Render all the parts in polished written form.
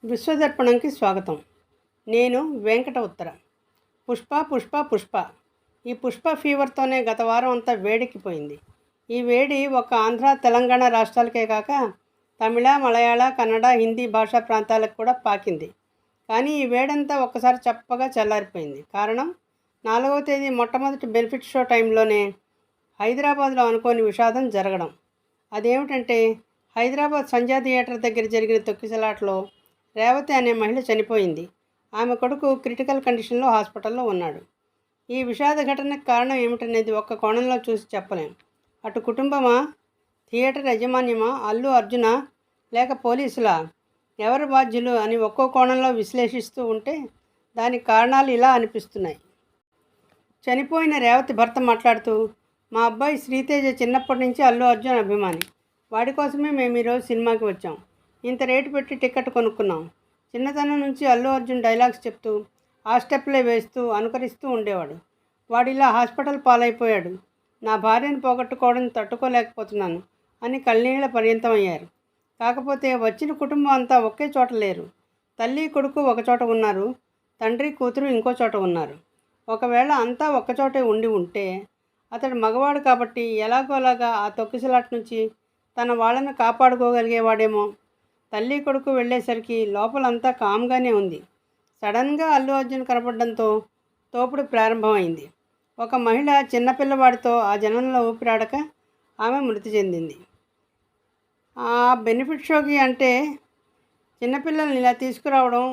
విశ్వదర్పణంకి స్వాగతం. నేను వెంకట ఉత్తర. పుష్ప పుష్ప పుష్ప. ఈ పుష్ప ఫీవర్తోనే గత వారం అంతా వేడెక్కిపోయింది. ఈ వేడి ఒక ఆంధ్ర తెలంగాణ రాష్ట్రాలకే కాక తమిళ మలయాళ కన్నడ హిందీ భాషా ప్రాంతాలకు కూడా పాకింది. కానీ ఈ వేడంతా ఒక్కసారి చప్పగా చల్లారిపోయింది. కారణం 4వ తేదీ మొట్టమొదటి బెనిఫిట్ షో టైంలోనే హైదరాబాద్లో అనుకోని విషాదం జరగడం. అదేమిటంటే హైదరాబాద్ సంధ్యా థియేటర్ దగ్గర జరిగిన తొక్కిసలాటలో రేవతి అనే మహిళ చనిపోయింది. ఆమె కొడుకు క్రిటికల్ కండిషన్లో హాస్పిటల్లో ఉన్నాడు. ఈ విషాద ఘటనకు కారణం ఏమిటనేది ఒక్క కోణంలో చూసి చెప్పలేం. అటు కుటుంబమా, థియేటర్ యాజమాన్యమా, అల్లు అర్జునా, లేక పోలీసులా, ఎవరు బాధ్యులు అని ఒక్కో కోణంలో విశ్లేషిస్తూ ఉంటే దానికి కారణాలు ఇలా అనిపిస్తున్నాయి. చనిపోయిన రేవతి భర్త మాట్లాడుతూ, మా అబ్బాయి శ్రీతేజ చిన్నప్పటి నుంచి అల్లు అర్జున్ అభిమాని. వాడి కోసమే మేము ఈరోజు సినిమాకి వచ్చాం. ఇంత రేటు పెట్టి టికెట్ కొనుక్కున్నాం. చిన్నతనం నుంచి అల్లు అర్జున్ డైలాగ్స్ చెప్తూ ఆ స్టెప్లే వేస్తూ అనుకరిస్తూ ఉండేవాడు. వాడిలా హాస్పిటల్ పాలైపోయాడు. నా భార్యను పోగొట్టుకోవడం తట్టుకోలేకపోతున్నాను అని కన్నీళ్ల పర్యంతమయ్యారు. కాకపోతే వచ్చిన కుటుంబం అంతా ఒకే చోట లేరు. తల్లి కొడుకు ఒకచోట ఉన్నారు, తండ్రి కూతురు ఇంకో చోట ఉన్నారు. ఒకవేళ అంతా ఒక్కచోటే ఉండి ఉంటే అతడు మగవాడు కాబట్టి ఎలాగోలాగా ఆ తొక్కిసలాట నుంచి తన వాళ్ళను కాపాడుకోగలిగేవాడేమో. తల్లి కొడుకు వెళ్ళేసరికి లోపలంతా కామ్గానే ఉంది. సడన్గా అల్లు అర్జున్ కనపడడంతో తోపుడు ప్రారంభమైంది. ఒక మహిళ చిన్నపిల్లవాడితో ఆ జనంలో ఊపిరాడక ఆమె మృతి చెందింది. ఆ బెనిఫిట్ షోకి అంటే చిన్నపిల్లల్ని ఇలా తీసుకురావడం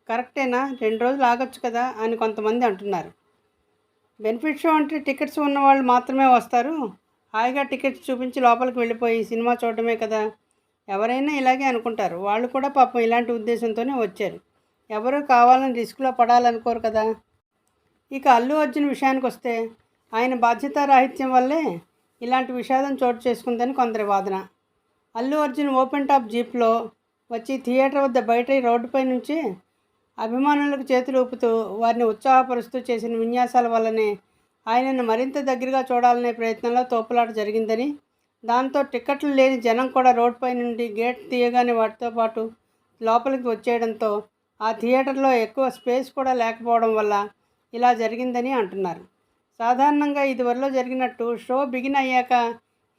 కరెక్టేనా? 2 రోజులు ఆగొచ్చు కదా అని కొంతమంది అంటున్నారు. బెనిఫిట్ షో అంటే టికెట్స్ ఉన్నవాళ్ళు మాత్రమే వస్తారు. హాయిగా టికెట్స్ చూపించి లోపలికి వెళ్ళిపోయి సినిమా చూడటమే కదా. ఎవరైనా ఇలాగే అనుకుంటారు. వాళ్ళు కూడా పాపం ఇలాంటి ఉద్దేశంతోనే వచ్చారు. ఎవరూ కావాలని రిస్క్లో పడాలనుకోరు కదా. ఇక అల్లు అర్జున్ విషయానికి వస్తే ఆయన బాధ్యతారాహిత్యం వల్లే ఇలాంటి విషాదం చోటు చేసుకుందని కొందరి వాదన. అల్లు అర్జున్ ఓపెన్ టాప్ జీప్లో వచ్చి థియేటర్ వద్ద బయట రోడ్డుపై నుంచి అభిమానులకు చేతులు ఊపుతూ వారిని ఉత్సాహపరుస్తూ చేసిన విన్యాసాల వల్లనే ఆయనను మరింత దగ్గరగా చూడాలనే ప్రయత్నంలో తోపులాట జరిగిందని, దాంతో టిక్కెట్లు లేని జనం కూడా రోడ్డుపై నుండి గేట్ తీయగానే వాటితో పాటు లోపలికి వచ్చేయడంతో ఆ థియేటర్లో ఎక్కువ స్పేస్ కూడా లేకపోవడం వల్ల ఇలా జరిగిందని అంటున్నారు. సాధారణంగా ఇదివరలో జరిగినట్టు షో బిగిన్ అయ్యాక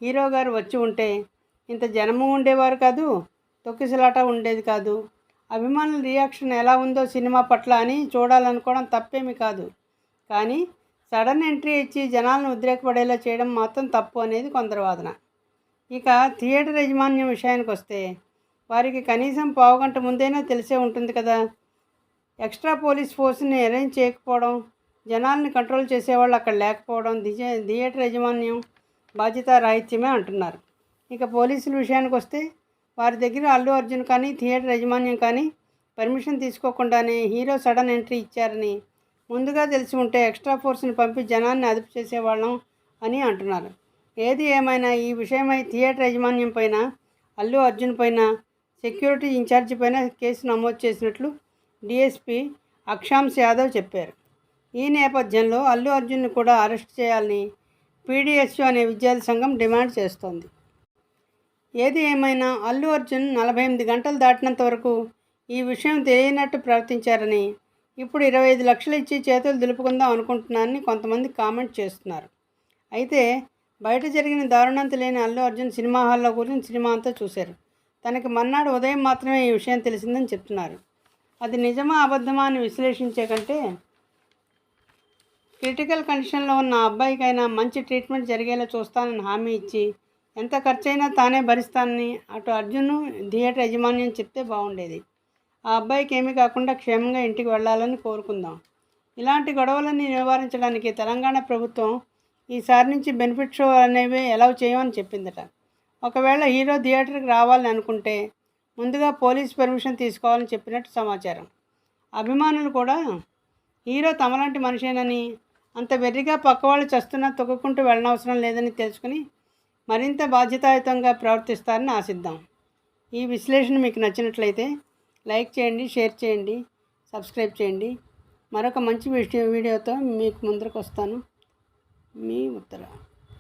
హీరో గారు వచ్చి ఉంటే ఇంత జనము ఉండేవారు కాదు, తొక్కిసలాట ఉండేది కాదు. అభిమానుల రియాక్షన్ ఎలా ఉందో సినిమా పట్ల అని చూడాలనుకోవడం తప్పేమీ కాదు. కానీ సడన్ ఎంట్రీ ఇచ్చి జనాలను ఉద్రేకపడేలా చేయడం మాత్రం తప్పు అనేది కొందరు వాదన. ఇక థియేటర్ యాజమాన్యం విషయానికి వస్తే వారికి కనీసం పావుగంట ముందైనా తెలిసే ఉంటుంది కదా. ఎక్స్ట్రా పోలీస్ ఫోర్స్ని అరేంజ్ చేయకపోవడం, జనాల్ని కంట్రోల్ చేసేవాళ్ళు అక్కడ లేకపోవడం థియేటర్ యాజమాన్యం బాధ్యతారాహిత్యమే అంటున్నారు. ఇక పోలీసుల విషయానికి వస్తే వారి దగ్గర అల్లు అర్జున్ కానీ థియేటర్ యాజమాన్యం కానీ పర్మిషన్ తీసుకోకుండానే హీరో సడన్ ఎంట్రీ ఇచ్చారని ముందుగా తెలిసి ఉంటే ఎక్స్ట్రా ఫోర్స్ని పంపి జనాన్ని అదుపు చేసేవాళ్ళం అని అంటున్నారు. ఏది ఏమైనా ఈ విషయమై థియేటర్ యాజమాన్యం పైన, అల్లు అర్జున్ పైన, సెక్యూరిటీ ఇన్ఛార్జి పైన కేసు నమోదు చేసినట్లు డిఎస్పీ అక్షాంశ్ యాదవ్ చెప్పారు. ఈ నేపథ్యంలో అల్లు అర్జున్ను కూడా అరెస్ట్ చేయాలని పీడీఎస్యూ అనే విద్యార్థి సంఘం డిమాండ్ చేస్తోంది. ఏది ఏమైనా అల్లు అర్జున్ 48 గంటలు దాటినంత వరకు ఈ విషయం తెలియనట్టు ప్రవర్తించారని, ఇప్పుడు 25 లక్షలు ఇచ్చి చేతులు దులుపుకుందాం అనుకుంటున్నారని కొంతమంది కామెంట్ చేస్తున్నారు. అయితే బయట జరిగిన దారుణం తెలియని అల్లు అర్జున్ సినిమా హాల్లో కూర్చొని సినిమా అంతా చూశారు. తనకి మర్నాడు ఉదయం మాత్రమే ఈ విషయం తెలిసిందని చెప్తున్నారు. అది నిజమా అబద్ధమా అని విశ్లేషించే కంటే క్రిటికల్ కండిషన్లో ఉన్న అబ్బాయికైనా మంచి ట్రీట్మెంట్ జరిగేలా చూస్తానని హామీ ఇచ్చి ఎంత ఖర్చైనా తానే భరిస్తానని అటు అర్జున్ థియేటర్ యాజమాన్యం చెప్తే బాగుండేది. ఆ అబ్బాయికి ఏమీ కాకుండా క్షేమంగా ఇంటికి వెళ్ళాలని కోరుకుందాం. ఇలాంటి గొడవలన్నీ నివారించడానికి తెలంగాణ ప్రభుత్వం ఈసారి నుంచి బెనిఫిట్ షో అనేవి అలౌ చేయమని చెప్పిందట. ఒకవేళ హీరో థియేటర్కి రావాలని అనుకుంటే ముందుగా పోలీస్ పర్మిషన్ తీసుకోవాలని చెప్పినట్టు సమాచారం. అభిమానులు కూడా హీరో తమలాంటి మనిషేనని, అంత వెర్రిగా పక్కవాళ్ళు చస్తున్నా తొక్కుకుంటూ వెళ్ళనవసరం లేదని తెలుసుకుని మరింత బాధ్యతాయుతంగా ప్రవర్తిస్తారని ఆశిద్దాం. ఈ విశ్లేషణ మీకు నచ్చినట్లయితే లైక్ చేయండి, షేర్ చేయండి, సబ్స్క్రైబ్ చేయండి. మరొక మంచి వీడియోతో మీకు ముందరకు వస్తాను. మీ ఉత్తర.